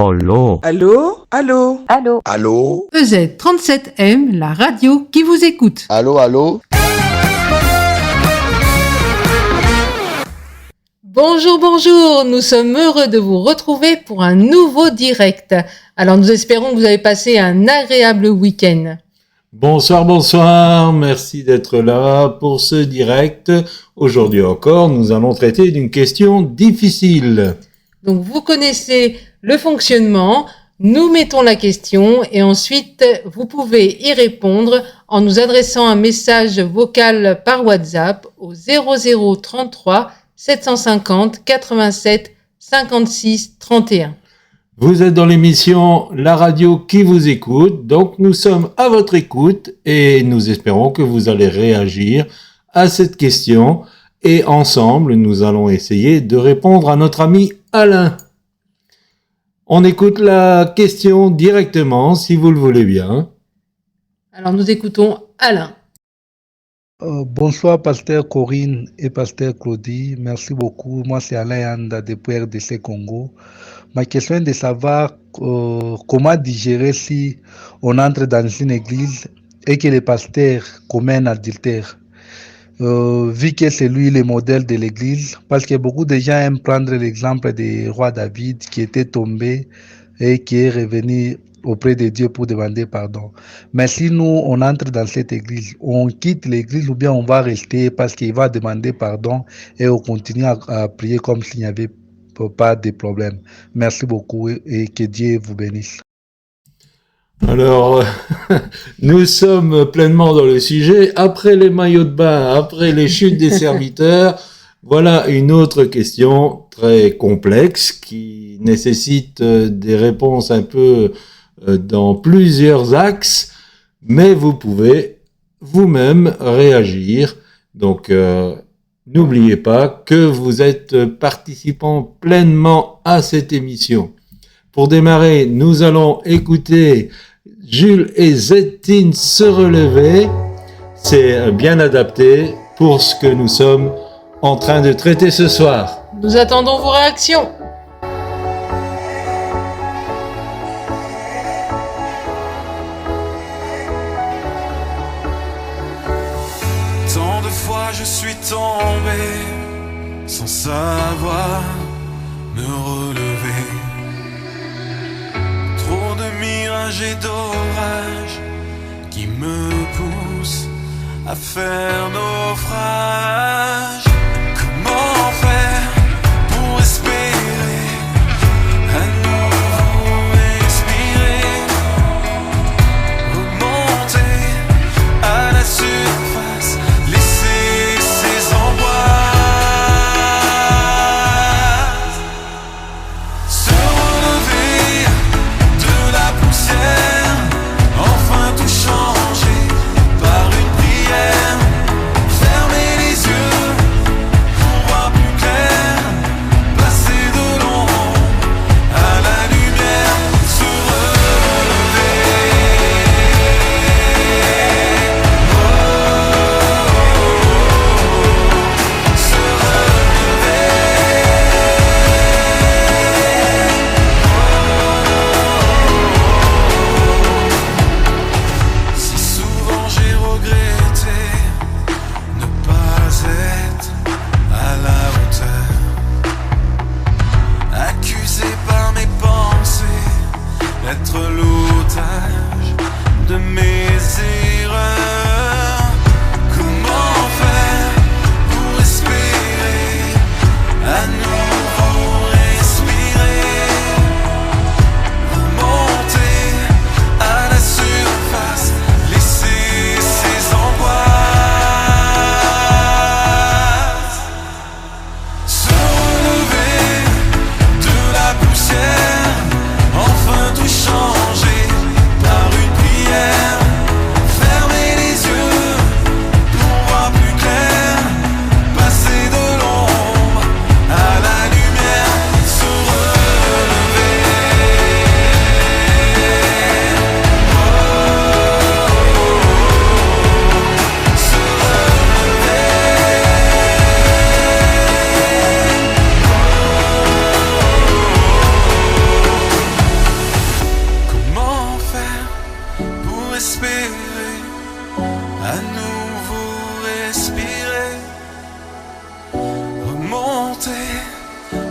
Allô? Allô? Allô? Allô? Allô? EZ37M, la radio qui vous écoute. Allô, allô? Bonjour, bonjour, nous sommes heureux de vous retrouver pour un nouveau direct. Alors nous espérons que vous avez passé un agréable week-end. Bonsoir, bonsoir, merci d'être là pour ce direct. Aujourd'hui encore, nous allons traiter d'une question difficile. Donc vous connaissez le fonctionnement, nous mettons la question et ensuite vous pouvez y répondre en nous adressant un message vocal par WhatsApp au 0033 750 87 56 31. Vous êtes dans l'émission La radio qui vous écoute, donc nous sommes à votre écoute et nous espérons que vous allez réagir à cette question et ensemble nous allons essayer de répondre à notre ami Alain. On écoute la question directement si vous le voulez bien. Alors nous écoutons Alain. Bonsoir Pasteur Corinne et Pasteur Claudie, merci beaucoup. Moi c'est Alain Yanda depuis RDC Congo. Ma question est de savoir comment digérer si on entre dans une église et que le pasteur commet un adultère. Vu que c'est lui le modèle de l'église, parce que beaucoup de gens aiment prendre l'exemple du roi David qui était tombé et qui est revenu auprès de Dieu pour demander pardon. Mais si nous, on entre dans cette église, on quitte l'église ou bien on va rester parce qu'il va demander pardon et on continue à prier comme s'il n'y avait pas de problème. Merci beaucoup et que Dieu vous bénisse. Alors, nous sommes pleinement dans le sujet. Après les maillots de bain, après les chutes des serviteurs, voilà une autre question très complexe qui nécessite des réponses un peu dans plusieurs axes, mais vous pouvez vous-même réagir. Donc, n'oubliez pas que vous êtes participant pleinement à cette émission. Pour démarrer, nous allons écouter Jules et Zetine se relever. C'est bien adapté pour ce que nous sommes en train de traiter ce soir. Nous attendons vos réactions. Tant de fois je suis tombé sans savoir me relever. Trop de mirages et d'orages qui me poussent à faire naufrage. Comment faire pour espérer à nouveau expirer, remonter à la surface, laisser ses angoisses, se relever de la poussière, enfin tout changer par une prière, fermer les yeux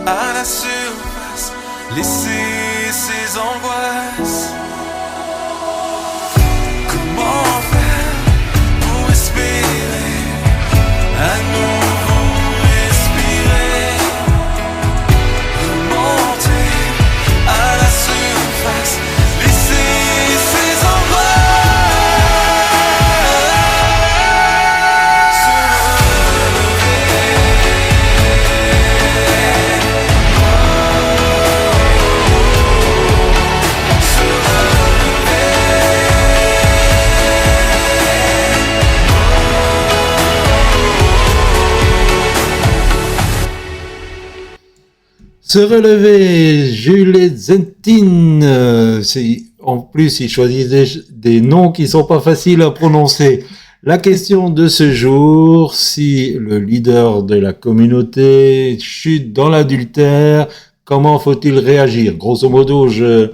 à la surface, laisser ses angoisses. Comment faire pour espérer à nouveau respirer, remonter à la surface, laisser ses angoisses. Se relever, Juliette Zentin. En plus, il choisit des noms qui sont pas faciles à prononcer. La question de ce jour, si le leader de la communauté chute dans l'adultère, comment faut-il réagir? Grosso modo, je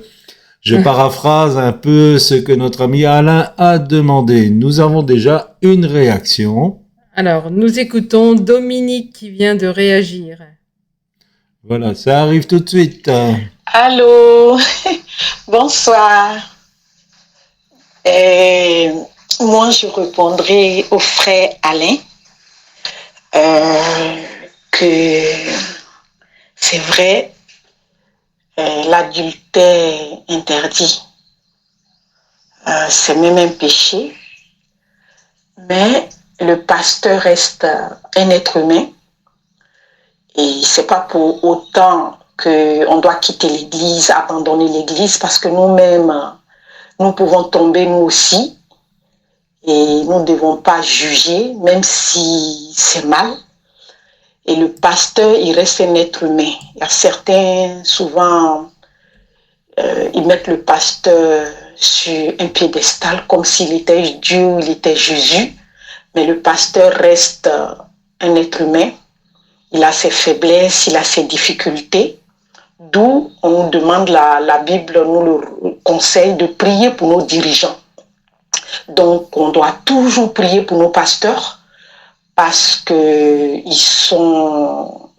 paraphrase un peu ce que notre ami Alain a demandé. Nous avons déjà une réaction. Alors, nous écoutons Dominique qui vient de réagir. Voilà, ça arrive tout de suite. Allô, bonsoir. Moi, je répondrai au frère Alain que c'est vrai, l'adultère interdit. C'est même un péché, mais le pasteur reste un être humain. Et c'est pas pour autant qu'on doit quitter l'église, abandonner l'église, parce que nous-mêmes, nous pouvons tomber nous aussi. Et nous ne devons pas juger, même si c'est mal. Et le pasteur, il reste un être humain. Il y a certains, souvent, ils mettent le pasteur sur un piédestal, comme s'il était Dieu, il était Jésus. Mais le pasteur reste un être humain. Il a ses faiblesses, il a ses difficultés, d'où on nous demande, la Bible nous le conseille de prier pour nos dirigeants. Donc, on doit toujours prier pour nos pasteurs parce qu'ils sont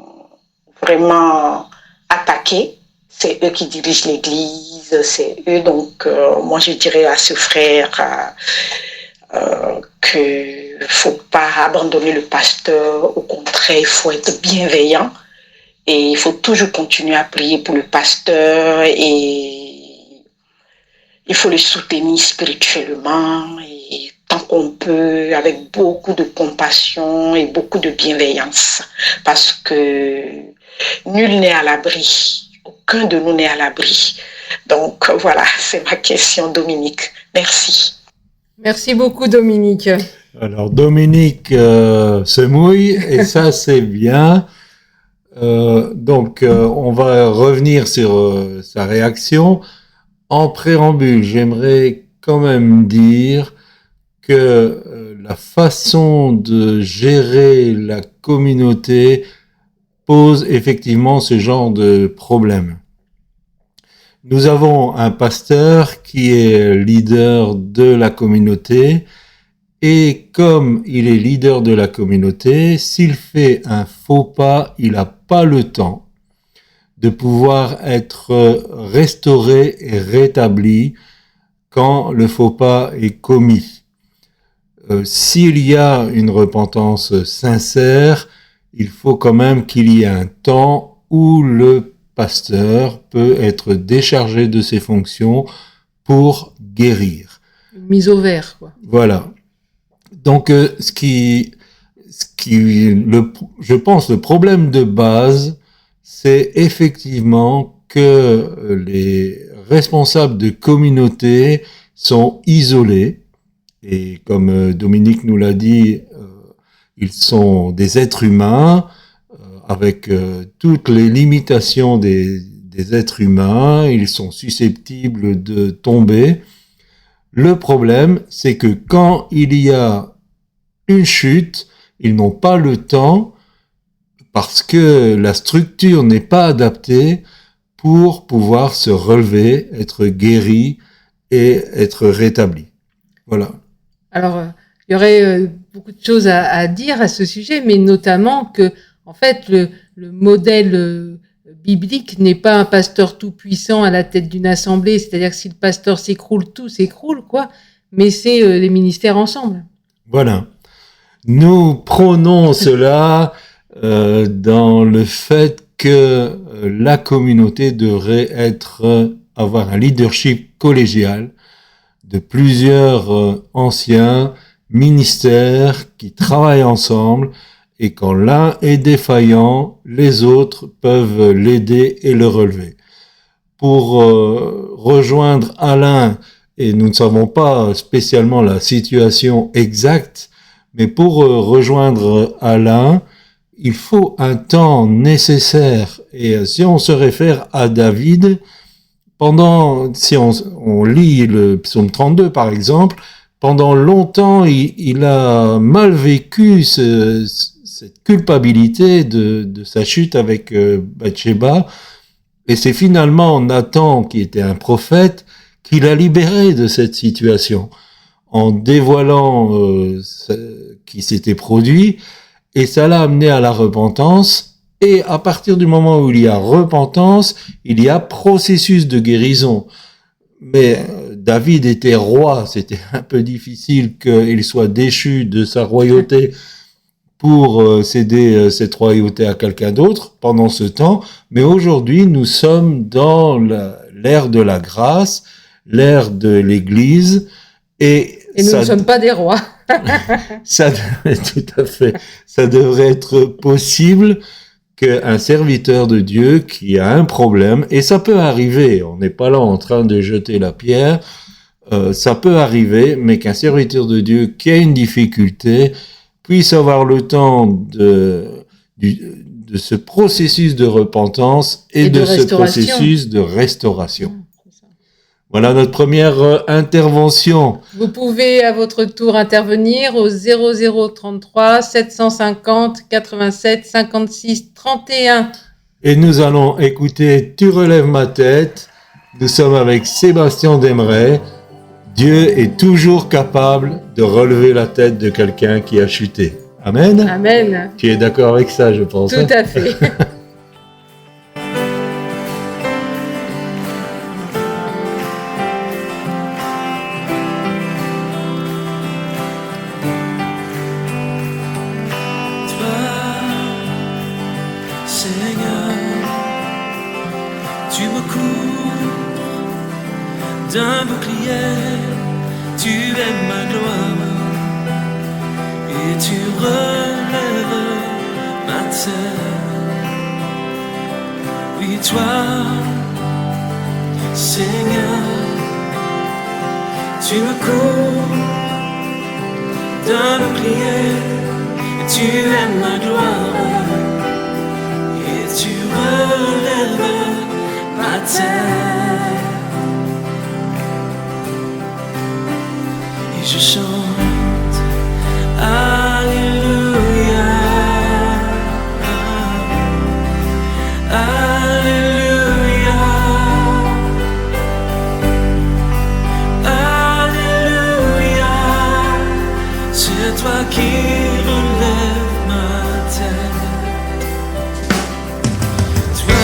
vraiment attaqués. C'est eux qui dirigent l'église, c'est eux. Donc, moi, je dirais à ce frère qu'il ne faut pas abandonner le pasteur. Au contraire, il faut être bienveillant et il faut toujours continuer à prier pour le pasteur et il faut le soutenir spirituellement et tant qu'on peut, avec beaucoup de compassion et beaucoup de bienveillance, parce que nul n'est à l'abri, aucun de nous n'est à l'abri. Donc voilà, c'est ma question, Dominique. Merci. Merci beaucoup, Dominique. Alors Dominique se mouille et ça c'est bien. Donc on va revenir sur sa réaction. En préambule, j'aimerais quand même dire que la façon de gérer la communauté pose effectivement ce genre de problème. Nous avons un pasteur qui est leader de la communauté et comme il est leader de la communauté, s'il fait un faux pas, il n'a pas le temps de pouvoir être restauré et rétabli quand le faux pas est commis. S'il y a une repentance sincère, il faut quand même qu'il y ait un temps où le pasteur peut être déchargé de ses fonctions pour guérir. Mise au vert, quoi. Voilà. Donc, je pense, le problème de base, c'est effectivement que les responsables de communauté sont isolés. Et comme Dominique nous l'a dit, ils sont des êtres humains avec toutes les limitations des êtres humains. Ils sont susceptibles de tomber. Le problème, c'est que quand il y a une chute, ils n'ont pas le temps parce que la structure n'est pas adaptée pour pouvoir se relever, être guéri et être rétabli. Voilà. Alors, il y aurait beaucoup de choses à dire à ce sujet, mais notamment que, en fait, le modèle biblique n'est pas un pasteur tout-puissant à la tête d'une assemblée, c'est-à-dire que si le pasteur s'écroule, tout s'écroule, quoi. Mais c'est les ministères ensemble. Voilà. Nous prônons cela dans le fait que la communauté devrait avoir un leadership collégial de plusieurs anciens ministères qui travaillent ensemble, et quand l'un est défaillant, les autres peuvent l'aider et le relever. Pour rejoindre Alain, et nous ne savons pas spécialement la situation exacte, mais pour rejoindre Alain, il faut un temps nécessaire. Et si on se réfère à David, si on lit le psaume 32 par exemple, pendant longtemps il a mal vécu cette culpabilité de sa chute avec Bathsheba, et c'est finalement Nathan, qui était un prophète, qui l'a libéré de cette situation en dévoilant ce qui s'était produit, et ça l'a amené à la repentance. Et à partir du moment où il y a repentance, il y a processus de guérison. Mais David était roi, c'était un peu difficile qu'il soit déchu de sa royauté pour céder cette royauté à quelqu'un d'autre pendant ce temps. Mais aujourd'hui, nous sommes dans l'ère de la grâce, l'ère de l'Église, et nous ne sommes pas des rois. Tout à fait. Ça devrait être possible qu'un serviteur de Dieu qui a un problème, et ça peut arriver, on n'est pas là en train de jeter la pierre, ça peut arriver, mais qu'un serviteur de Dieu qui a une difficulté puisse avoir le temps de ce processus de repentance et de ce processus de restauration. Voilà notre première intervention. Vous pouvez à votre tour intervenir au 0033 750 87 56 31. Et nous allons écouter Tu relèves ma tête. Nous sommes avec Sébastien Demeret. Dieu est toujours capable de relever la tête de quelqu'un qui a chuté. Amen. Amen. Tu es d'accord avec ça, je pense. Tout à fait. D'un bouclier, tu es ma gloire et tu relèves ma tête. Oui, toi, Seigneur, tu me couvres d'un bouclier et tu es ma gloire et tu relèves ma tête. Je chante Alléluia, Alléluia, Alléluia. C'est toi qui relèves ma tête. Toi,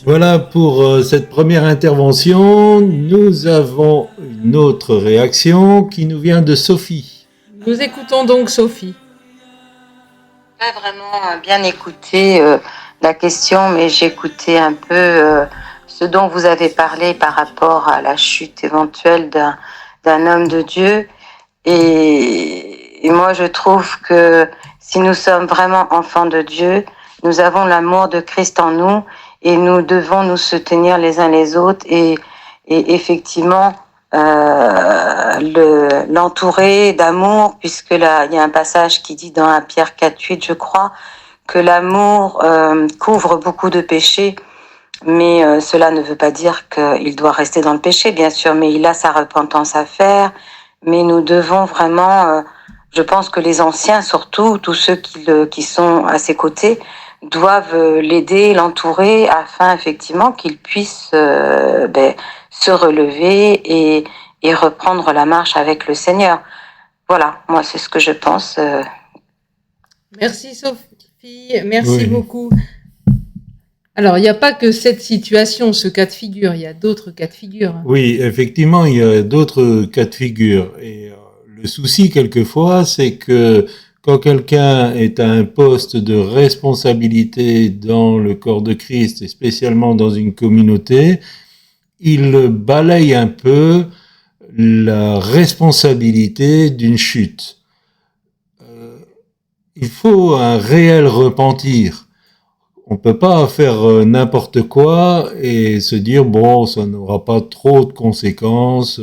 Voilà pour cette première intervention. Nous avons une autre réaction qui nous vient de Sophie. Nous écoutons donc Sophie. Pas vraiment bien écouté la question, mais j'ai écouté un peu ce dont vous avez parlé par rapport à la chute éventuelle d'un homme de Dieu. Et moi, je trouve que si nous sommes vraiment enfants de Dieu, nous avons l'amour de Christ en nous et nous devons nous soutenir les uns les autres et effectivement l'entourer d'amour, puisque là, il y a un passage qui dit dans 1 Pierre 4:8, je crois, que l'amour couvre beaucoup de péchés, mais cela ne veut pas dire qu'il doit rester dans le péché, bien sûr, mais il a sa repentance à faire. Mais nous devons vraiment, je pense que les anciens, surtout tous ceux qui sont à ses côtés, doivent l'aider, l'entourer, afin effectivement qu'il puisse se relever et reprendre la marche avec le Seigneur. Voilà, moi c'est ce que je pense. Merci Sophie, merci Oui. beaucoup. Alors, il n'y a pas que cette situation, ce cas de figure, il y a d'autres cas de figure. Oui, effectivement, il y a d'autres cas de figure. Et le souci, quelquefois, c'est que quand quelqu'un est à un poste de responsabilité dans le corps de Christ, et spécialement dans une communauté, il balaye un peu la responsabilité d'une chute. Il faut un réel repentir. On peut pas faire n'importe quoi et se dire bon, ça n'aura pas trop de conséquences.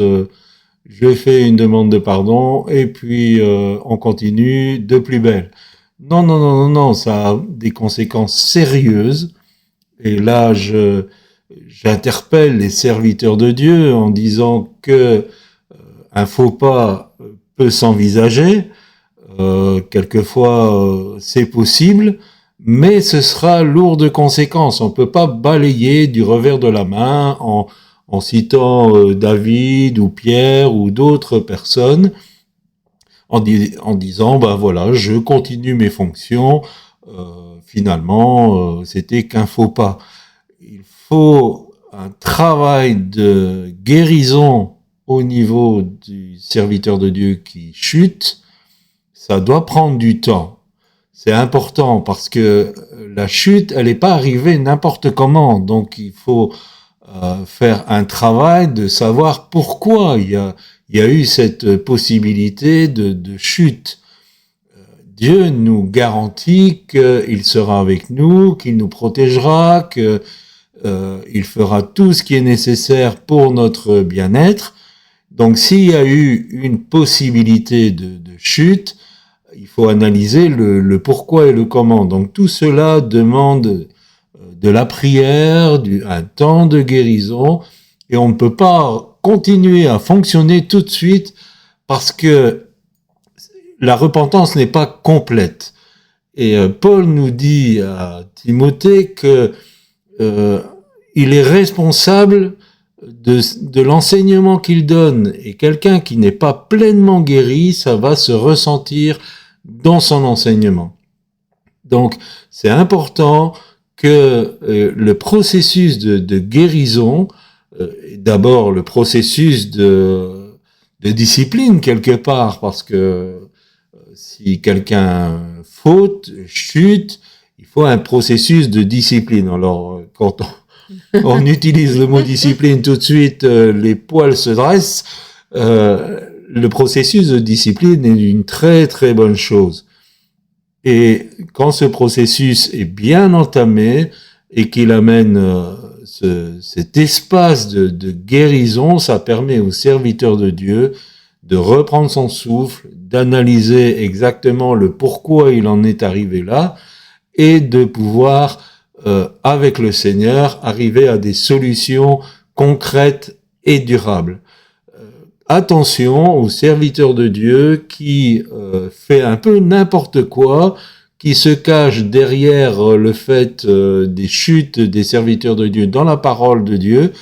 Je fais une demande de pardon et puis on continue de plus belle. Non, non, non, non, non, ça a des conséquences sérieuses. Et là, j'interpelle les serviteurs de Dieu en disant que un faux pas peut s'envisager. Quelquefois, c'est possible. Mais ce sera lourd de conséquences. On peut pas balayer du revers de la main en citant David ou Pierre ou d'autres personnes en disant bah voilà, je continue mes fonctions. Finalement, c'était qu'un faux pas. Il faut un travail de guérison au niveau du serviteur de Dieu qui chute. Ça doit prendre du temps. C'est important parce que la chute, elle n'est pas arrivée n'importe comment. Donc, il faut faire un travail de savoir pourquoi il y a eu cette possibilité de chute. Dieu nous garantit qu'il sera avec nous, qu'il nous protégera, qu'il fera tout ce qui est nécessaire pour notre bien-être. Donc, s'il y a eu une possibilité de chute, il faut analyser le pourquoi et le comment. Donc tout cela demande de la prière, un temps de guérison, et on ne peut pas continuer à fonctionner tout de suite parce que la repentance n'est pas complète. Et Paul nous dit à Timothée que il est responsable de l'enseignement qu'il donne, et quelqu'un qui n'est pas pleinement guéri, ça va se ressentir dans son enseignement. Donc, c'est important que le processus de guérison, d'abord le processus de discipline quelque part, parce que si quelqu'un faute, chute, il faut un processus de discipline. Alors, quand on utilise le mot discipline, tout de suite, les poils se dressent. Le processus de discipline est une très très bonne chose. Et quand ce processus est bien entamé et qu'il amène cet espace de guérison, ça permet au serviteur de Dieu de reprendre son souffle, d'analyser exactement le pourquoi il en est arrivé là et de pouvoir, avec le Seigneur, arriver à des solutions concrètes et durables. Attention aux serviteurs de Dieu qui fait un peu n'importe quoi, qui se cache derrière le fait des chutes des serviteurs de Dieu dans la parole de Dieu,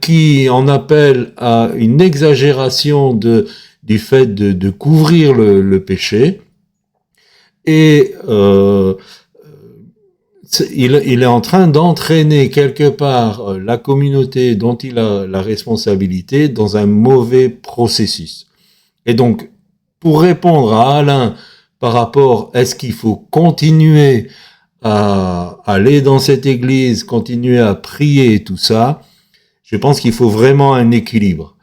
qui en appelle à une exagération du fait de couvrir le péché. Et il est en train d'entraîner quelque part la communauté dont il a la responsabilité dans un mauvais processus. Et donc, pour répondre à Alain par rapport, est-ce qu'il faut continuer à aller dans cette église, continuer à prier et tout ça, je pense qu'il faut vraiment un équilibre.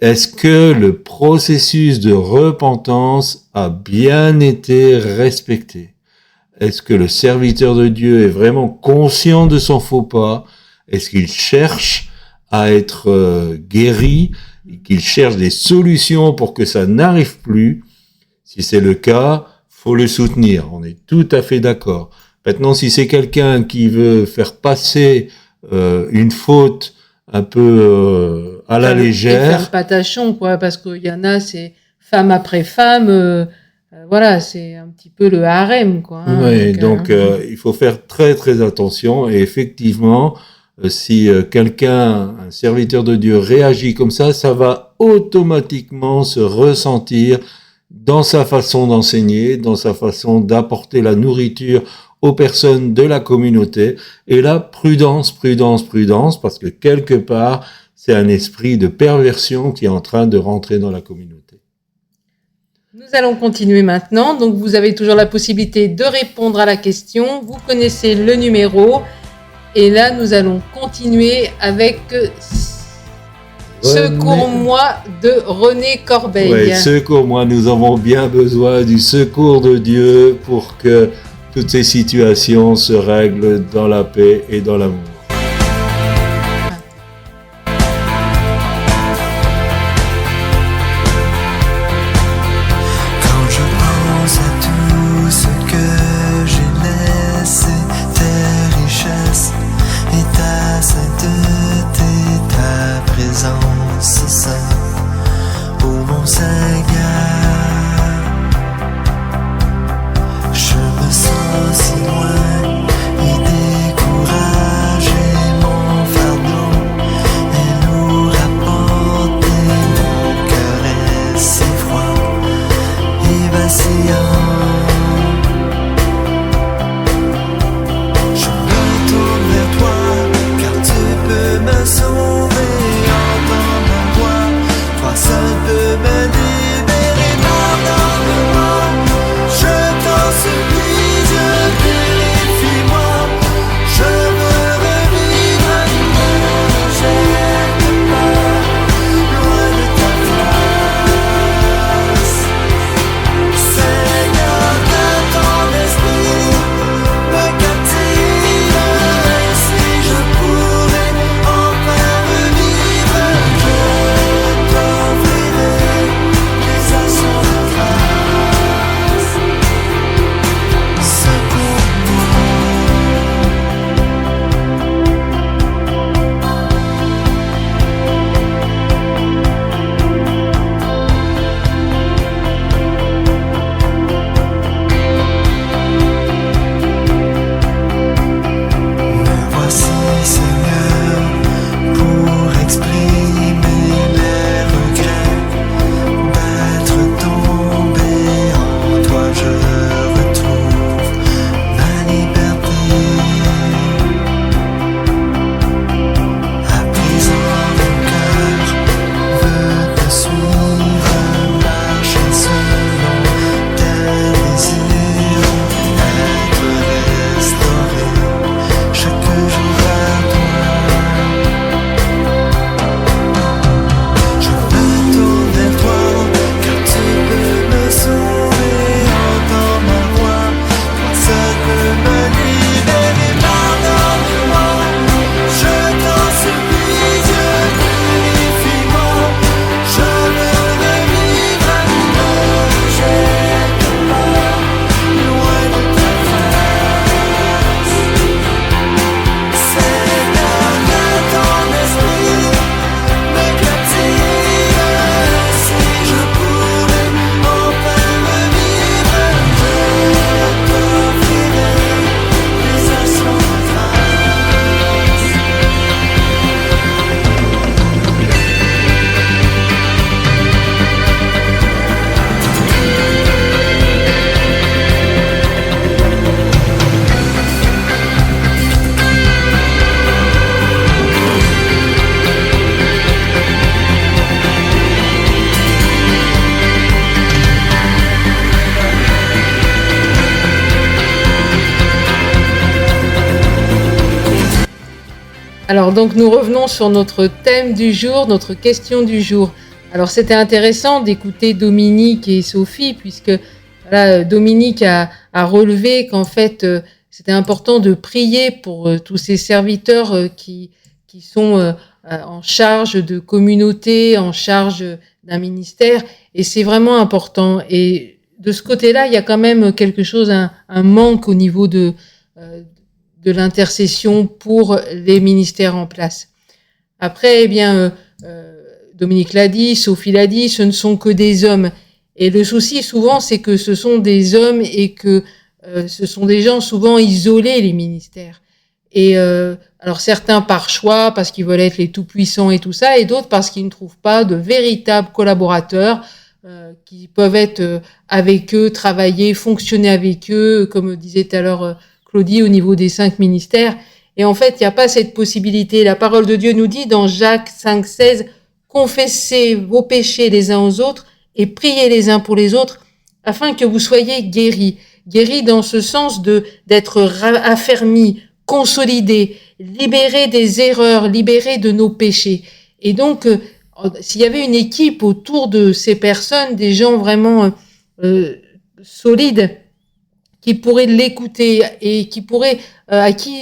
Est-ce que le processus de repentance a bien été respecté? Est-ce que le serviteur de Dieu est vraiment conscient de son faux pas? Est-ce qu'il cherche à être guéri? Qu'il cherche des solutions pour que ça n'arrive plus? Si c'est le cas, faut le soutenir. On est tout à fait d'accord. Maintenant, si c'est quelqu'un qui veut faire passer une faute un peu à la légère, et faire patachon, quoi, parce qu'il y en a, c'est femme après femme, voilà, c'est un petit peu le harem, quoi. Hein, oui, donc il faut faire très très attention. Et effectivement, si quelqu'un, un serviteur de Dieu, réagit comme ça va automatiquement se ressentir dans sa façon d'enseigner, dans sa façon d'apporter la nourriture aux personnes de la communauté. Et là, prudence, parce que quelque part, c'est un esprit de perversion qui est en train de rentrer dans la communauté. Nous allons continuer maintenant. Donc, vous avez toujours la possibilité de répondre à la question. Vous connaissez le numéro. Et là, nous allons continuer avec Secours-moi de René Corbeil. Oui, secours-moi. Nous avons bien besoin du secours de Dieu pour que toutes ces situations se règlent dans la paix et dans l'amour. Quand je pense à tout ce que j'ai laissé, tes richesses et ta sainteté, ta présence sainte, ô mon Seigneur, je me sens si loin et découragé. Alors donc nous revenons sur notre thème du jour, notre question du jour. Alors c'était intéressant d'écouter Dominique et Sophie puisque voilà, Dominique a relevé qu'en fait c'était important de prier pour tous ces serviteurs qui sont en charge de communauté, en charge d'un ministère, et c'est vraiment important. Et de ce côté-là, il y a quand même quelque chose, un manque au niveau de l'intercession pour les ministères en place. Après, eh bien, Dominique l'a dit, Sophie l'a dit, ce ne sont que des hommes. Et le souci, souvent, c'est que ce sont des hommes et que ce sont des gens souvent isolés, les ministères. Et alors certains par choix, parce qu'ils veulent être les tout-puissants et tout ça, et d'autres parce qu'ils ne trouvent pas de véritables collaborateurs qui peuvent être avec eux, travailler, fonctionner avec eux, comme disait tout à l'heure Claudie, au niveau des 5 ministères. Et en fait, il n'y a pas cette possibilité. La parole de Dieu nous dit dans Jacques 5,16, « Confessez vos péchés les uns aux autres et priez les uns pour les autres, afin que vous soyez guéris. » Guéris dans ce sens d'être affermis, consolidés, libérés des erreurs, libérés de nos péchés. Et donc, s'il y avait une équipe autour de ces personnes, des gens vraiment solides, qui pourraient l'écouter et qui pourraient, à qui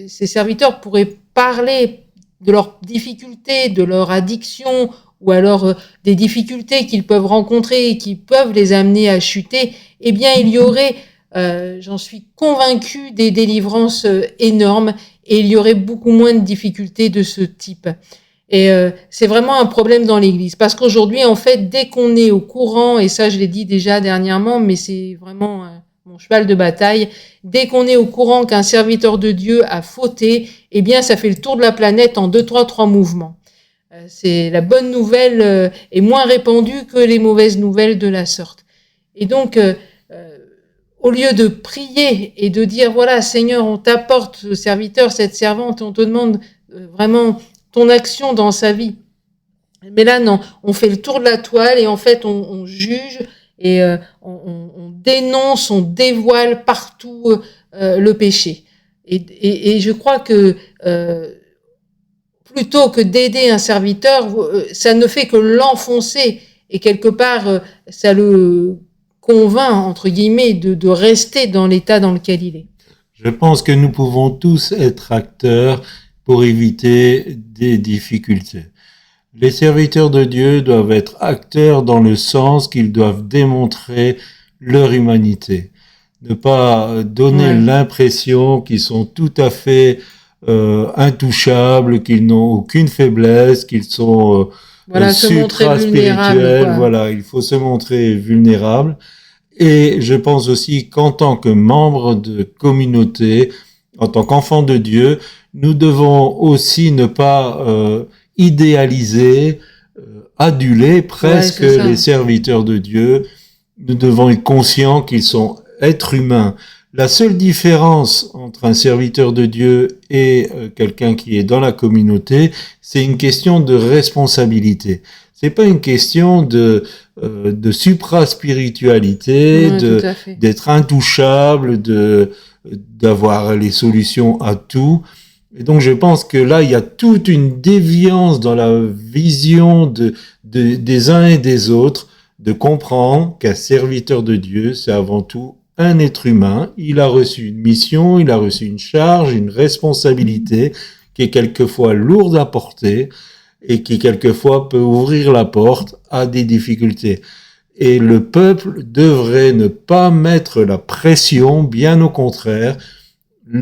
ces serviteurs pourraient parler de leurs difficultés, de leur addiction, ou alors des difficultés qu'ils peuvent rencontrer et qui peuvent les amener à chuter, eh bien il y aurait, j'en suis convaincue, des délivrances énormes et il y aurait beaucoup moins de difficultés de ce type. Et c'est vraiment un problème dans l'Église, parce qu'aujourd'hui, en fait, dès qu'on est au courant, et ça je l'ai dit déjà dernièrement, mais c'est vraiment mon cheval de bataille, dès qu'on est au courant qu'un serviteur de Dieu a fauté, eh bien ça fait le tour de la planète en 3 mouvements. C'est la bonne nouvelle est moins répandue que les mauvaises nouvelles de la sorte. Et donc, au lieu de prier et de dire, voilà, Seigneur, on t'apporte ce serviteur, cette servante, on te demande vraiment ton action dans sa vie. Mais là, non, on fait le tour de la toile et en fait, on juge et on dénonce, on dévoile partout le péché. Et je crois que plutôt que d'aider un serviteur, ça ne fait que l'enfoncer et quelque part, ça le convainc, entre guillemets, de rester dans l'état dans lequel il est. Je pense que nous pouvons tous être acteurs pour éviter des difficultés. Les serviteurs de Dieu doivent être acteurs dans le sens qu'ils doivent démontrer leur humanité. Ne pas donner l'impression qu'ils sont tout à fait intouchables, qu'ils n'ont aucune faiblesse, qu'ils sont supra-spirituels. Voilà, il faut se montrer vulnérable. Et je pense aussi qu'en tant que membre de communauté, en tant qu'enfant de Dieu, nous devons aussi ne pas idéaliser, aduler presque les serviteurs de Dieu. Nous devons être conscients qu'ils sont êtres humains. La seule différence entre un serviteur de Dieu et quelqu'un qui est dans la communauté, c'est une question de responsabilité. C'est pas une question de supra-spiritualité, d'être intouchable, d'avoir les solutions à tout. Et donc je pense que là, il y a toute une déviance dans la vision des uns et des autres, de comprendre qu'un serviteur de Dieu, c'est avant tout un être humain. Il a reçu une mission, il a reçu une charge, une responsabilité qui est quelquefois lourde à porter et qui quelquefois peut ouvrir la porte à des difficultés. Et le peuple devrait ne pas mettre la pression, bien au contraire,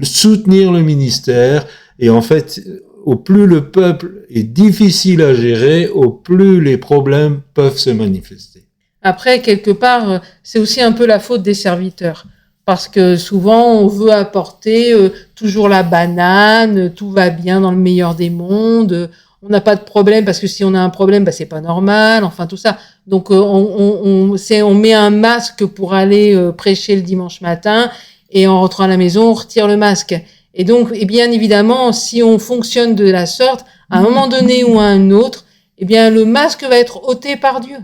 soutenir le ministère. Et en fait, au plus le peuple est difficile à gérer, au plus les problèmes peuvent se manifester. Après, quelque part, c'est aussi un peu la faute des serviteurs. Parce que souvent, on veut apporter toujours la banane, tout va bien dans le meilleur des mondes, on n'a pas de problème, parce que si on a un problème, bah, c'est pas normal, enfin tout ça. Donc, on met un masque pour aller prêcher le dimanche matin, et en rentrant à la maison, on retire le masque. Et donc, et bien évidemment, si on fonctionne de la sorte, à un moment donné ou à un autre, eh bien, le masque va être ôté par Dieu.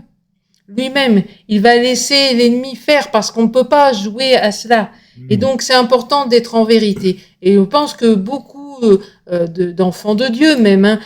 Lui-même, il va laisser l'ennemi faire parce qu'on ne peut pas jouer à cela. Et donc, c'est important d'être en vérité. Et je pense que beaucoup d'enfants de Dieu même. Hein.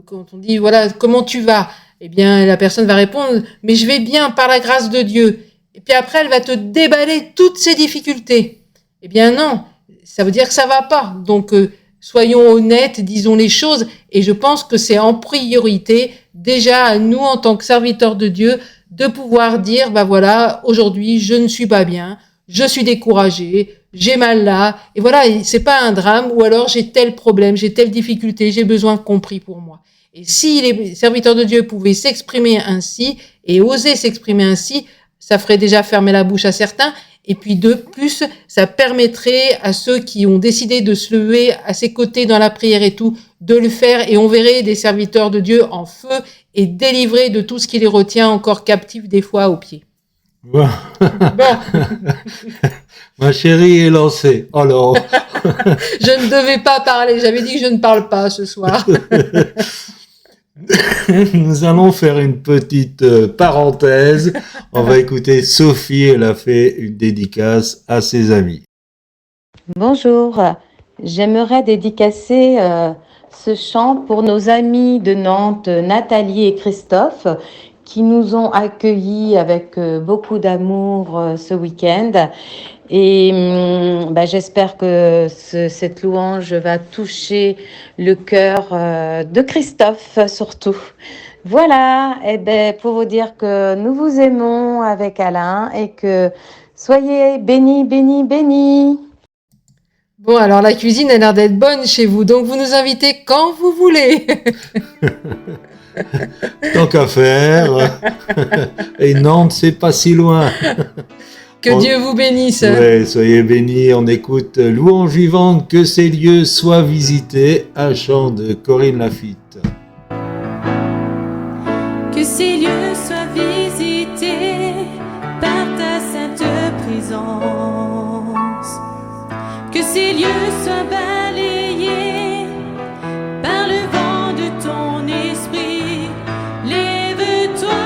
Quand on dit, voilà, comment tu vas? Eh bien, la personne va répondre, mais je vais bien par la grâce de Dieu. Et puis après, elle va te déballer toutes ses difficultés. Eh bien non, ça veut dire que ça va pas. Donc, soyons honnêtes, disons les choses. Et je pense que c'est en priorité, déjà à nous, en tant que serviteurs de Dieu, de pouvoir dire, bah voilà, aujourd'hui, je ne suis pas bien, je suis découragé, j'ai mal là, et voilà, c'est pas un drame, ou alors j'ai tel problème, j'ai telle difficulté, j'ai besoin compris pour moi. Et si les serviteurs de Dieu pouvaient s'exprimer ainsi, et oser s'exprimer ainsi, ça ferait déjà fermer la bouche à certains, et puis de plus, ça permettrait à ceux qui ont décidé de se lever à ses côtés dans la prière et tout, de le faire, et on verrait des serviteurs de Dieu en feu et délivrés de tout ce qui les retient encore captifs des fois aux pieds. Bon. Bon, Ma chérie est lancée. Alors, je ne devais pas parler, j'avais dit que je ne parle pas ce soir. nous allons faire une petite parenthèse. On va écouter Sophie, elle a fait une dédicace à ses amis. Bonjour, j'aimerais dédicacer ce chant pour nos amis de Nantes, Nathalie et Christophe, qui nous ont accueillis avec beaucoup d'amour ce week-end. Et j'espère que cette louange va toucher le cœur de Christophe surtout. Voilà, et pour vous dire que nous vous aimons avec Alain et que soyez bénis, bénis, bénis. Bon, alors la cuisine a l'air d'être bonne chez vous, donc vous nous invitez quand vous voulez. Tant qu'à faire. Et Nantes, c'est pas si loin. Que Dieu vous bénisse. Ouais, soyez bénis. On écoute Louange vivante, que ces lieux soient visités. Un chant de Corinne Lafitte. Que ces lieux soient visités par ta sainte présence. Que ces lieux soient balayés par le vent de ton esprit. Lève-toi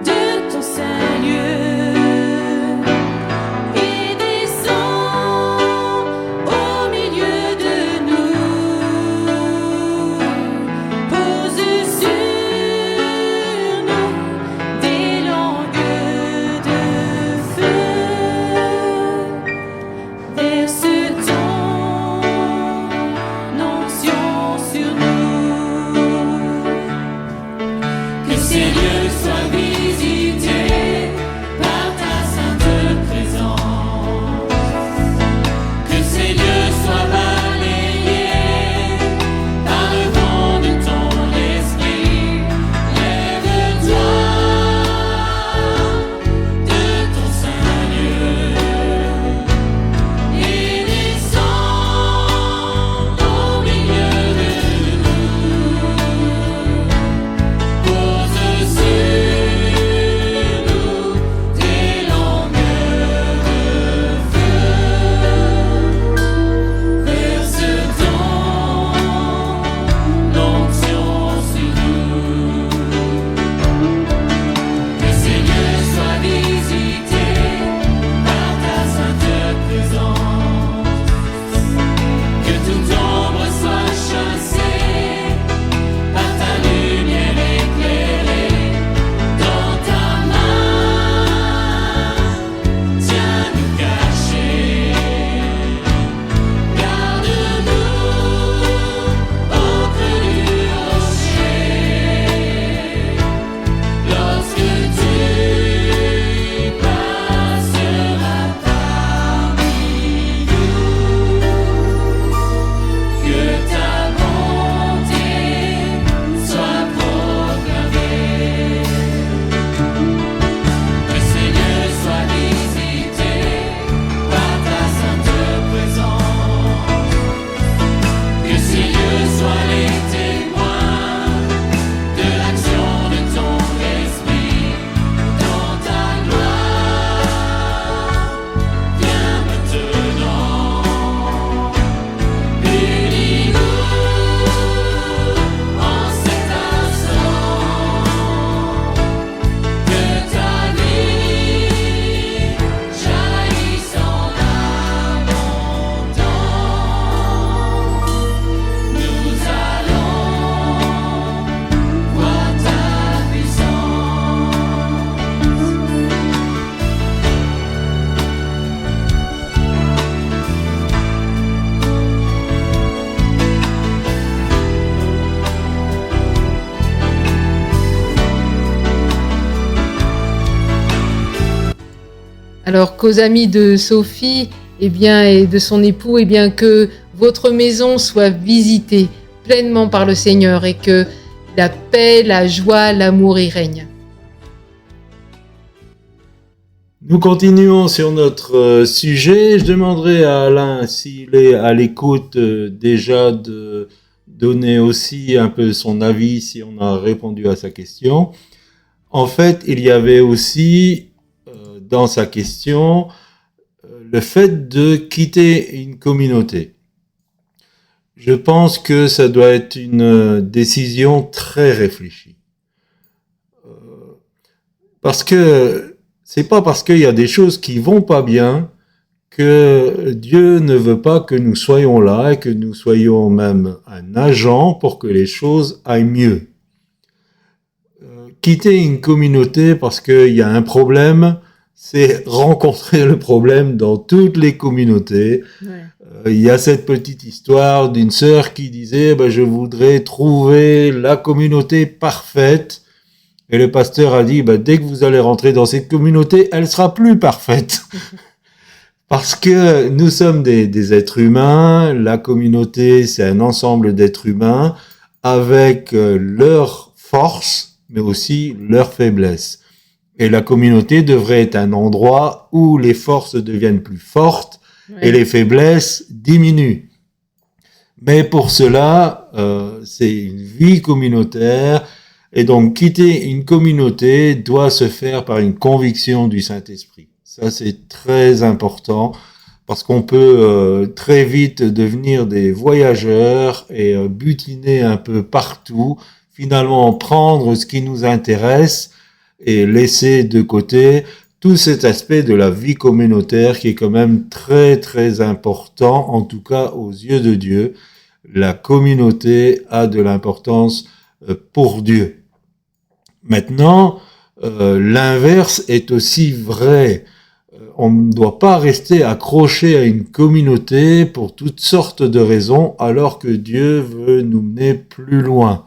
de ton saint lieu et descends au milieu de nous. Pose sur Alors qu'aux amis de Sophie et de son époux, que votre maison soit visitée pleinement par le Seigneur et que la paix, la joie, l'amour y règnent. Nous continuons sur notre sujet. Je demanderai à Alain s'il est à l'écoute déjà de donner aussi un peu son avis si on a répondu à sa question. En fait, il y avait aussi dans sa question le fait de quitter une communauté. Je pense que ça doit être une décision très réfléchie. Parce que c'est pas parce qu'il y a des choses qui vont pas bien que Dieu ne veut pas que nous soyons là et que nous soyons même un agent pour que les choses aillent mieux. Quitter une communauté parce qu'il y a un problème, c'est rencontrer le problème dans toutes les communautés. Ouais. Il y a cette petite histoire d'une sœur qui disait je voudrais trouver la communauté parfaite. Et le pasteur a dit dès que vous allez rentrer dans cette communauté, elle sera plus parfaite. Parce que nous sommes des êtres humains, la communauté c'est un ensemble d'êtres humains avec leurs forces mais aussi leurs faiblesses. Et la communauté devrait être un endroit où les forces deviennent plus fortes et les faiblesses diminuent. Mais pour cela, c'est une vie communautaire et donc quitter une communauté doit se faire par une conviction du Saint-Esprit. Ça, c'est très important parce qu'on peut très vite devenir des voyageurs et butiner un peu partout, finalement prendre ce qui nous intéresse et laisser de côté tout cet aspect de la vie communautaire qui est quand même très très important, en tout cas aux yeux de Dieu. La communauté a de l'importance pour Dieu. Maintenant, l'inverse est aussi vrai. On ne doit pas rester accroché à une communauté pour toutes sortes de raisons, alors que Dieu veut nous mener plus loin.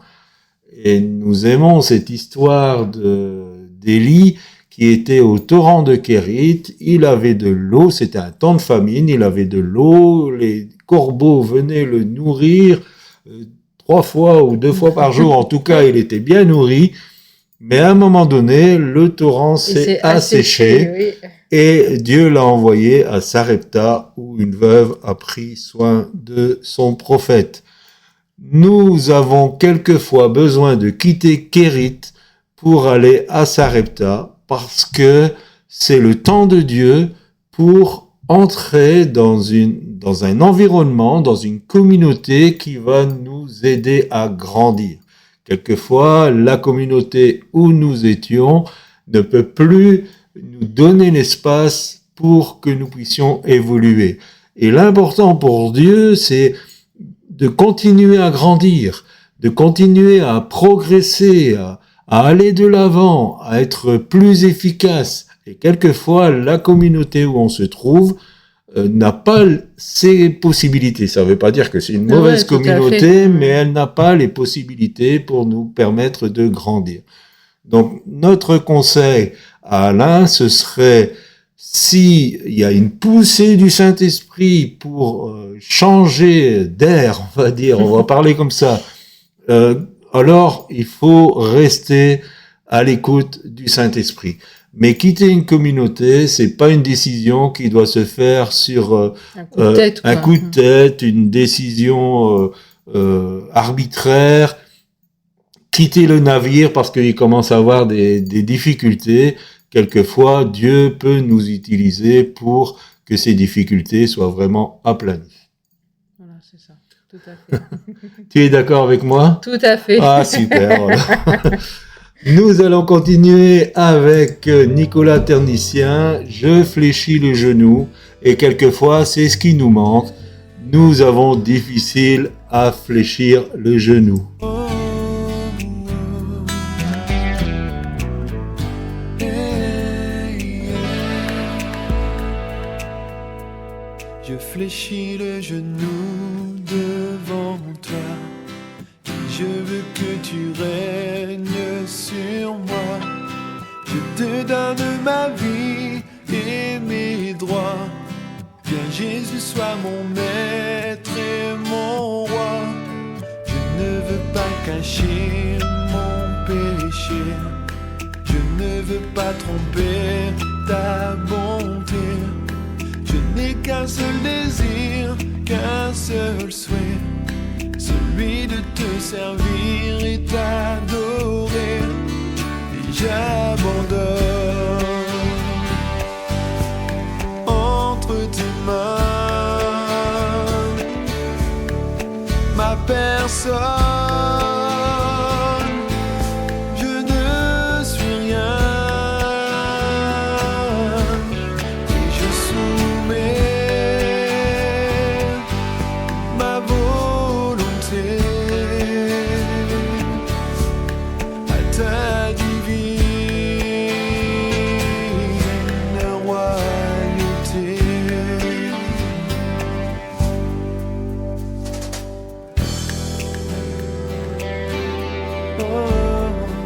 Et nous aimons cette histoire d'Élie qui était au torrent de Kérit. Il avait de l'eau, c'était un temps de famine, il avait de l'eau, les corbeaux venaient le nourrir 3 fois ou 2 fois par jour, en tout cas il était bien nourri. Mais à un moment donné, le torrent s'est asséché oui. Et Dieu l'a envoyé à Sarepta où une veuve a pris soin de son prophète. Nous avons quelquefois besoin de quitter Kérit pour aller à Sarepta parce que c'est le temps de Dieu pour entrer dans un environnement, dans une communauté qui va nous aider à grandir. Quelquefois, la communauté où nous étions ne peut plus nous donner l'espace pour que nous puissions évoluer. Et l'important pour Dieu, c'est de continuer à grandir, de continuer à progresser, à aller de l'avant, à être plus efficace. Et quelquefois, la communauté où on se trouve n'a pas ces possibilités. Ça ne veut pas dire que c'est une mauvaise communauté, mais elle n'a pas les possibilités pour nous permettre de grandir. Donc, notre conseil à Alain, ce serait, s'il y a une poussée du Saint-Esprit pour changer d'air, on va dire, on va parler comme ça, alors il faut rester à l'écoute du Saint-Esprit. Mais quitter une communauté, c'est pas une décision qui doit se faire sur un coup de tête, une décision arbitraire. Quitter le navire parce qu'il commence à avoir des difficultés. Quelquefois, Dieu peut nous utiliser pour que ces difficultés soient vraiment aplanies. Voilà, c'est ça. Tout à fait. Tu es d'accord avec moi? Tout à fait. Ah, super. Voilà. Nous allons continuer avec Nicolas Ternicien. Je fléchis le genou et quelquefois, c'est ce qui nous manque. Nous avons difficile à fléchir le genou. Je fléchis le genou devant toi. Je veux que tu règnes sur moi. Je te donne ma vie et mes Jésus soit mon maître et mon roi. Je ne veux pas cacher mon péché. Je ne veux pas tromper ta bonté. Je n'ai qu'un seul désir, qu'un seul souhait, celui de te servir et t'adorer. Et j'abandonne entre tes mains ma personne. Je ne suis rien et je soumets ma volonté à ta divine royauté. Oh,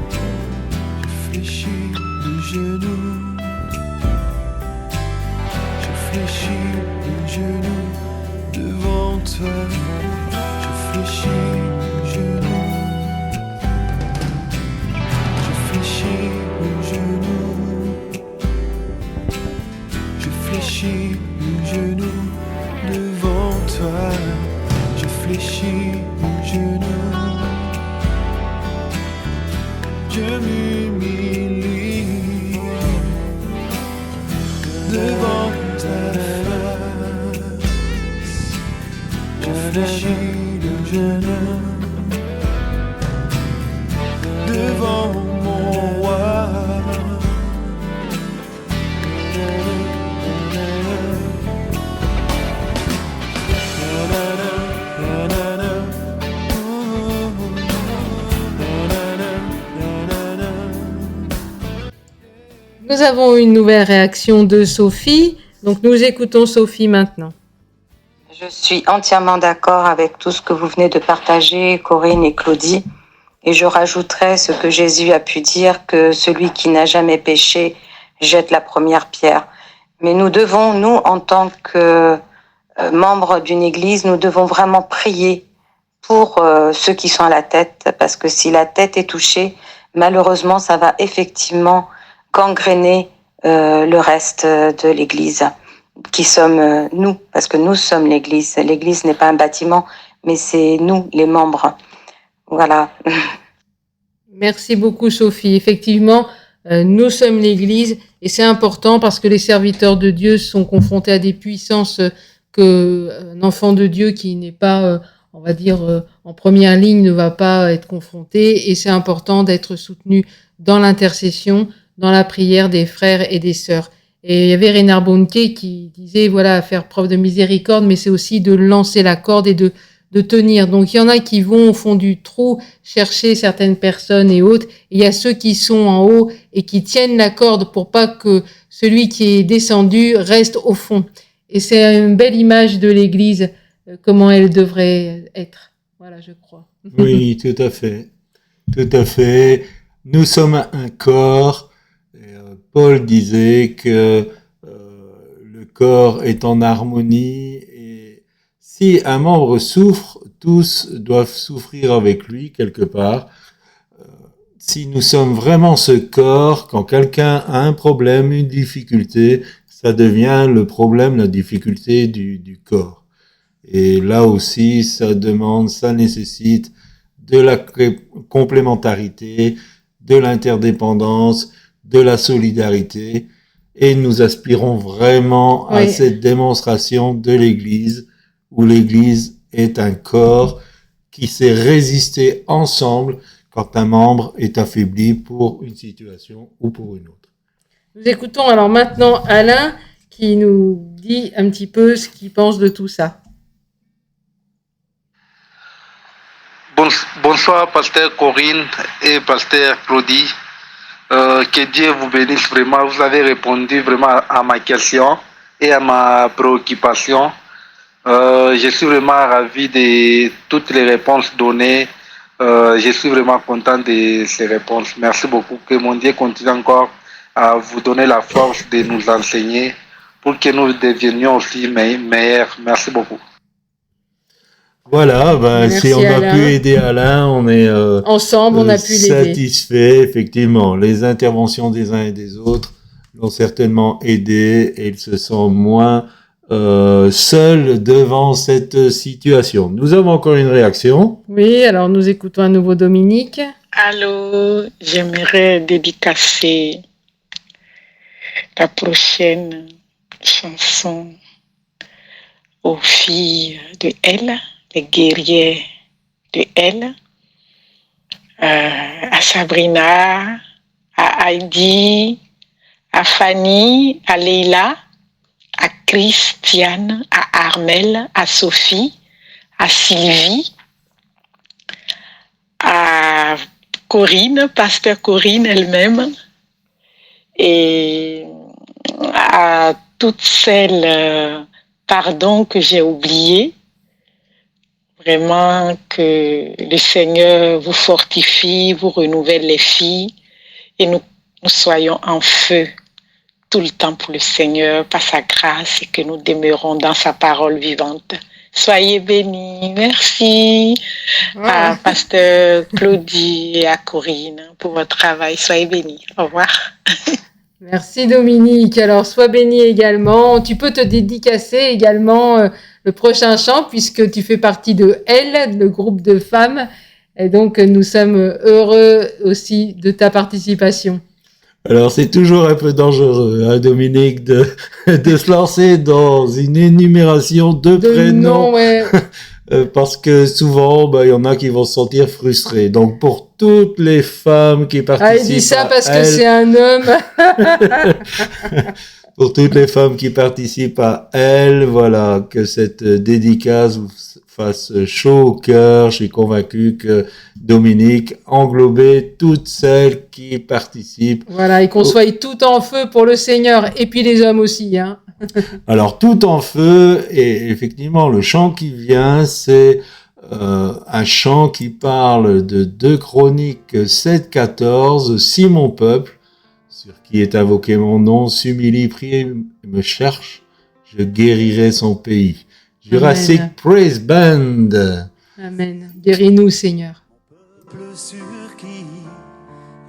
je fléchis de genoux, je fléchis de genoux devant toi. Je fléchis de genoux, je fléchis de genoux, je fléchis de genoux devant toi. Je fléchis de genoux, je m'humilie devant ta face. Je fléchis de genoux devant mon roi. Nous avons une nouvelle réaction de Sophie. Donc nous écoutons Sophie maintenant. Je suis entièrement d'accord avec tout ce que vous venez de partager, Corinne et Claudie. Et je rajouterai ce que Jésus a pu dire, que celui qui n'a jamais péché jette la première pierre. Mais nous devons, nous, en tant que membres d'une église, nous devons vraiment prier pour ceux qui sont à la tête, parce que si la tête est touchée, malheureusement, ça va effectivement gangréner le reste de l'église, qui sommes nous, parce que nous sommes l'église. L'église n'est pas un bâtiment, mais c'est nous, les membres. Voilà. Merci beaucoup Sophie. Effectivement, nous sommes l'Église et c'est important parce que les serviteurs de Dieu sont confrontés à des puissances que un enfant de Dieu qui n'est pas, on va dire, en première ligne ne va pas être confronté, et c'est important d'être soutenu dans l'intercession, dans la prière des frères et des sœurs. Et il y avait Reinhard Bonnke qui disait, voilà, faire preuve de miséricorde, mais c'est aussi de lancer la corde et de tenir. Donc il y en a qui vont au fond du trou chercher certaines personnes et autres. Et il y a ceux qui sont en haut et qui tiennent la corde pour pas que celui qui est descendu reste au fond. Et c'est une belle image de l'Église, comment elle devrait être. Voilà, je crois. Oui, tout à fait. Tout à fait. Nous sommes un corps. Et, Paul disait que le corps est en harmonie, et si un membre souffre, tous doivent souffrir avec lui quelque part. Si nous sommes vraiment ce corps, quand quelqu'un a un problème, une difficulté, ça devient le problème, la difficulté du corps. Et là aussi, ça nécessite de la complémentarité, de l'interdépendance, de la solidarité, et nous aspirons vraiment à cette démonstration de l'Église, où l'Église est un corps qui sait résister ensemble quand un membre est affaibli pour une situation ou pour une autre. Nous écoutons alors maintenant Alain qui nous dit un petit peu ce qu'il pense de tout ça. Bonsoir, pasteur Corinne et pasteur Claudie. Que Dieu vous bénisse vraiment. Vous avez répondu vraiment à ma question et à ma préoccupation. Je suis vraiment ravi de toutes les réponses données. Je suis vraiment content de ces réponses. Merci beaucoup. Que mon Dieu continue encore à vous donner la force de nous enseigner pour que nous devenions aussi meilleurs. Merci beaucoup. Voilà, ben, Merci, si on a Alain. pu aider Alain, on est Ensemble, on a pu l'aider. satisfait. Effectivement, les interventions des uns et des autres l'ont certainement aidé et il se sent moins seul devant cette situation. Nous avons encore une réaction. Oui, alors nous écoutons à nouveau Dominique. Allô, j'aimerais dédicacer la prochaine chanson aux filles de Elle, les guerriers de Elle, à Sabrina, à Heidi, à Fanny, à Leila, à Christiane, à Armel, à Sophie, à Sylvie, à Corinne, pasteur Corinne elle-même, et à toutes celles, pardon, que j'ai oubliées. Vraiment que le Seigneur vous fortifie, vous renouvelle les filles et nous soyons en feu tout le temps pour le Seigneur, par sa grâce, et que nous demeurons dans sa parole vivante. Soyez bénis. Merci à pasteur Claudie et à Corinne pour votre travail. Soyez bénis. Au revoir. Merci Dominique. Alors, sois béni également. Tu peux te dédicacer également le prochain chant puisque tu fais partie de Elle, le groupe de femmes. Et donc, nous sommes heureux aussi de ta participation. Alors, c'est toujours un peu dangereux, hein, Dominique, de se lancer dans une énumération de prénoms. Non, ouais. Parce que souvent, ben, il y en a qui vont se sentir frustrés. Donc, pour toutes les femmes qui participent Ah, il dit ça parce que Elle, c'est un homme. pour toutes les femmes qui participent à Elle, voilà, que cette dédicace vous fasse chaud au cœur. Je suis convaincu que Dominique englobait toutes celles qui participent. Voilà, et qu'on soit tout en feu pour le Seigneur, et puis les hommes aussi, hein. Alors, tout en feu, et effectivement, le chant qui vient, c'est un chant qui parle de 2 Chroniques 7,14. Si mon peuple, sur qui est invoqué mon nom, s'humilie, prie et me cherche, je guérirai son pays. Jurassic Amen. Praise Band. Amen. Guéris-nous, Seigneur. Peuple sur qui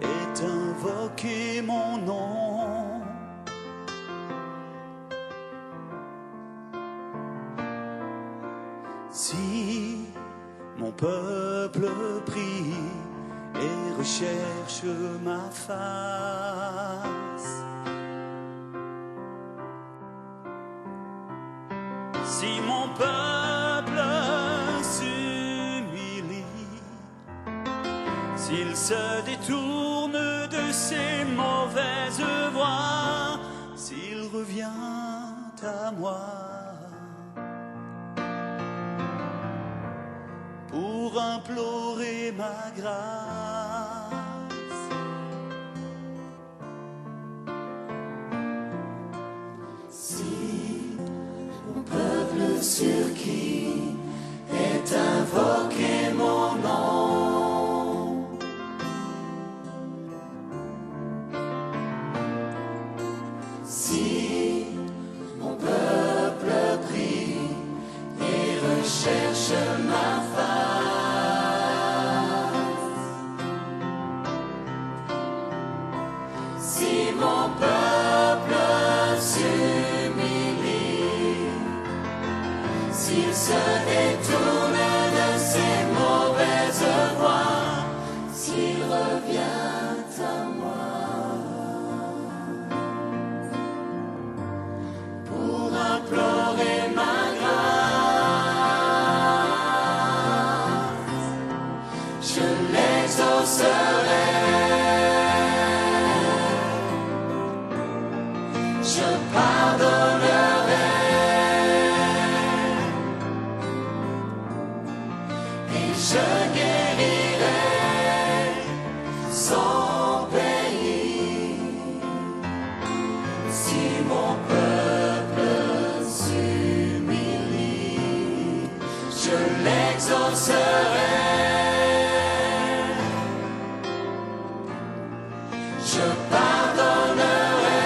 est invoqué mon nom. Si mon peuple prie et recherche ma face, si mon peuple s'humilie, s'il se détourne de ses mauvaises voies, s'il revient à moi pour implorer ma grâce, si mon peuple sur qui est invoqué mon nom, si mon peuple prie et recherche ma face, si mon peuple s'humilie, s'il se détourne de ses mauvaises voies, s'il revient à moi pour implorer ma grâce, je l'exaucerai, je pardonnerai et je guérirai son pays. Si mon peuple s'humilie, je l'exaucerai, je pardonnerai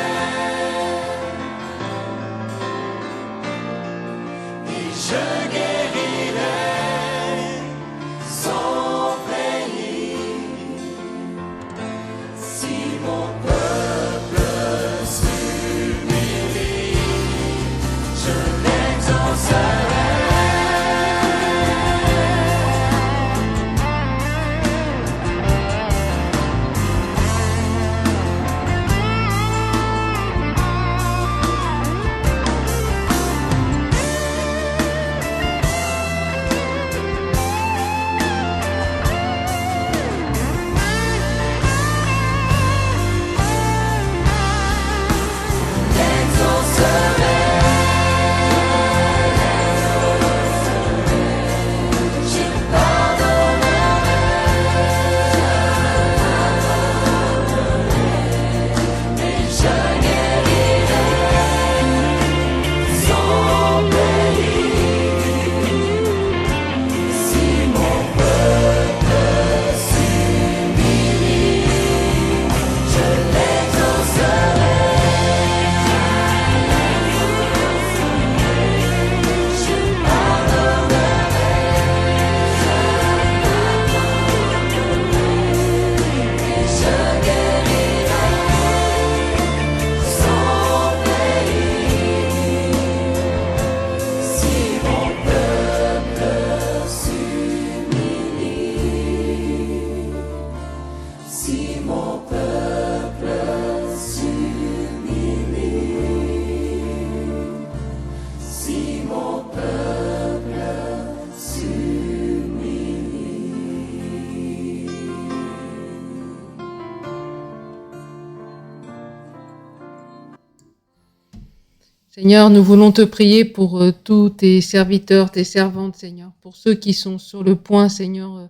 Seigneur, nous voulons te prier pour tous tes serviteurs, tes servantes, Seigneur, pour ceux qui sont sur le point, Seigneur,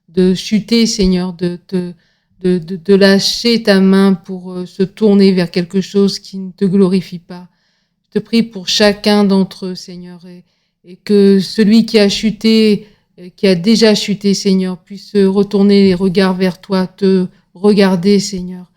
de chuter, Seigneur, de lâcher ta main pour se tourner vers quelque chose qui ne te glorifie pas. Je te prie pour chacun d'entre eux, Seigneur, et que celui qui a chuté, qui a déjà chuté, Seigneur, puisse retourner les regards vers toi, te regarder, Seigneur,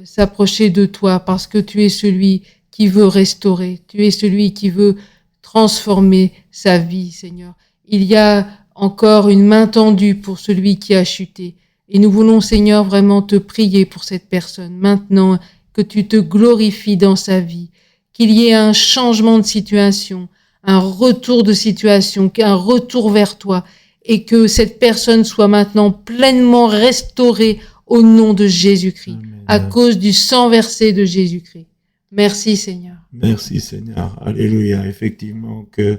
s'approcher de toi, parce que tu es celui qui veut restaurer, tu es celui qui veut transformer sa vie, Seigneur. Il y a encore une main tendue pour celui qui a chuté. Et nous voulons, Seigneur, vraiment te prier pour cette personne. Maintenant, que tu te glorifies dans sa vie, qu'il y ait un changement de situation, un retour de situation, un retour vers toi, et que cette personne soit maintenant pleinement restaurée au nom de Jésus-Christ, à cause du sang versé de Jésus-Christ. Merci, Seigneur. Merci, Seigneur. Alléluia. Effectivement que,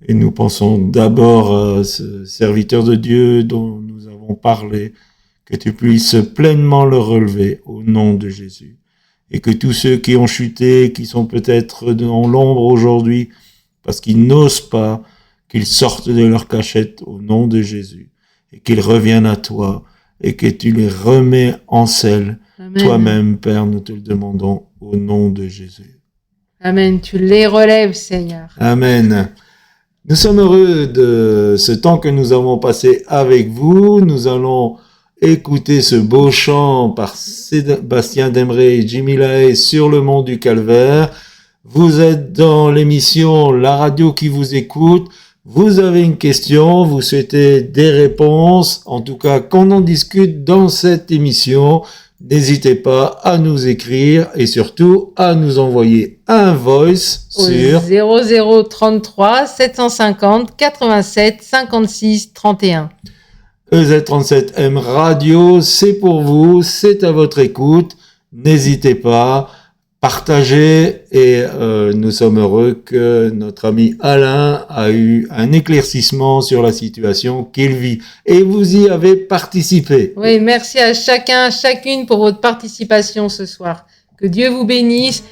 et nous pensons d'abord à ce serviteur de Dieu dont nous avons parlé, que tu puisses pleinement le relever au nom de Jésus. Et que tous ceux qui ont chuté, qui sont peut-être dans l'ombre aujourd'hui, parce qu'ils n'osent pas, qu'ils sortent de leur cachette au nom de Jésus, et qu'ils reviennent à toi, et que tu les remets en selle. Amen. Toi-même, Père, nous te le demandons au nom de Jésus. Amen. Tu les relèves, Seigneur. Amen. Nous sommes heureux de ce temps que nous avons passé avec vous. Nous allons écouter ce beau chant par Sébastien Demré et Jimmy Lahaye sur le mont du Calvaire. Vous êtes dans l'émission La Radio qui vous écoute. Vous avez une question, vous souhaitez des réponses, en tout cas qu'on en discute dans cette émission. N'hésitez pas à nous écrire et surtout à nous envoyer un voice sur 0033 750 87 56 31. EZ37M Radio, c'est pour vous, c'est à votre écoute. N'hésitez pas, partagez et nous sommes heureux que notre ami Alain a eu un éclaircissement sur la situation qu'il vit. Et vous y avez participé. Oui, merci à chacun, chacune pour votre participation ce soir. Que Dieu vous bénisse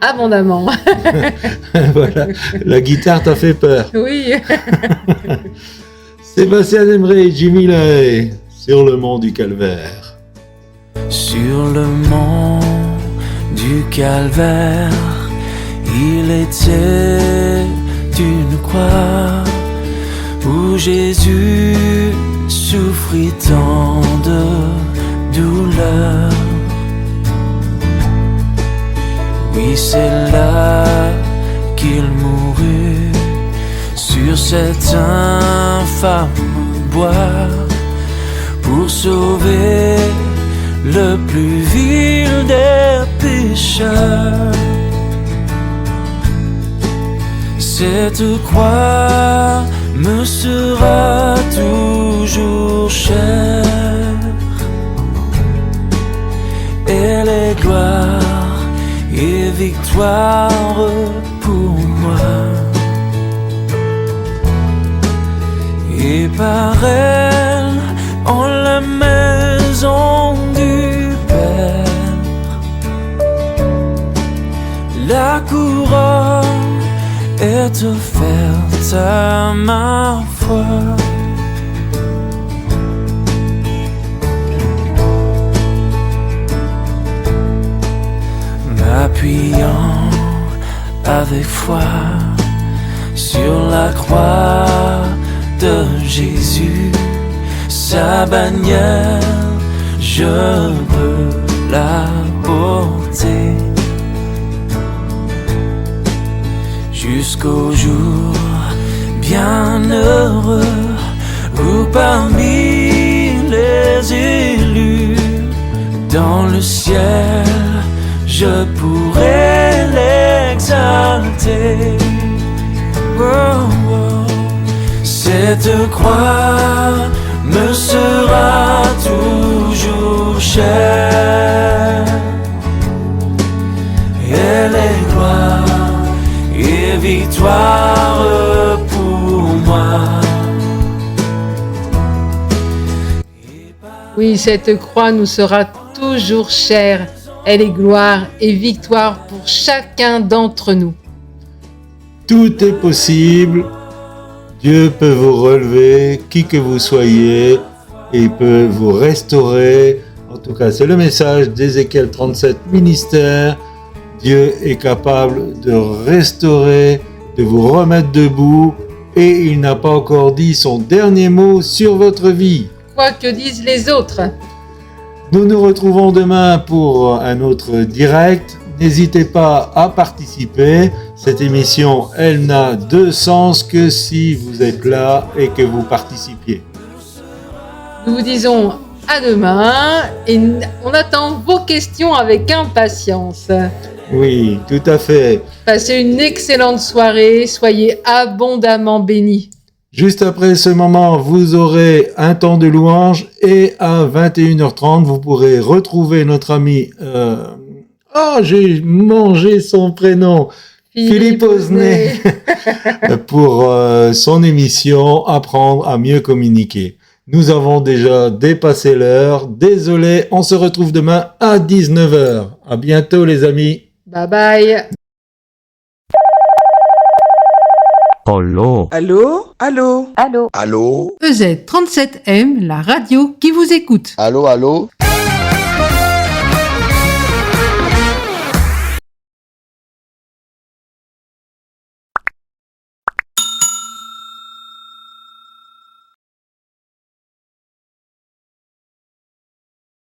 abondamment. Voilà, la guitare t'a fait peur. Oui. Sébastien Demré et Jimmy Lahaye sur le mont du Calvaire. Sur le mont du Calvaire, il était une croix où Jésus souffrit tant de douleur. Oui, c'est là qu'il mourut sur cet infâme bois pour sauver le plus vil des pécheurs. Cette croix me sera toujours chère, elle est gloire et victoire pour moi. Et par elle, en la maison du Père, la couronne est offerte à ma foi. M'appuyant avec foi sur la croix de Jésus, sa bannière, je veux la porter jusqu'au jour bienheureux où parmi les élus dans le ciel je pourrai l'exalter. Oh, oh. Cette croix me sera toujours chère, elle est gloire et victoire pour moi. Oui, cette croix nous sera toujours chère. Elle est gloire et victoire pour chacun d'entre nous. Tout est possible. Dieu peut vous relever, qui que vous soyez, et il peut vous restaurer. En tout cas, c'est le message d'Ézéchiel 37 ministère. Dieu est capable de restaurer, de vous remettre debout, et il n'a pas encore dit son dernier mot sur votre vie. Quoi que disent les autres. Nous nous retrouvons demain pour un autre direct. N'hésitez pas à participer. Cette émission, elle n'a de sens que si vous êtes là et que vous participiez. Nous vous disons à demain et on attend vos questions avec impatience. Oui, tout à fait. Passez une excellente soirée, soyez abondamment bénis. Juste après ce moment, vous aurez un temps de louange et à 21h30, vous pourrez retrouver notre ami... j'ai mangé son prénom. Philippe Osnet pour son émission Apprendre à mieux communiquer. Nous avons déjà dépassé l'heure. Désolé, on se retrouve demain à 19h. À bientôt les amis. Bye bye. Allô? Allô? Allô? Allô? Allô? EZ37M, la radio qui vous écoute. Allô?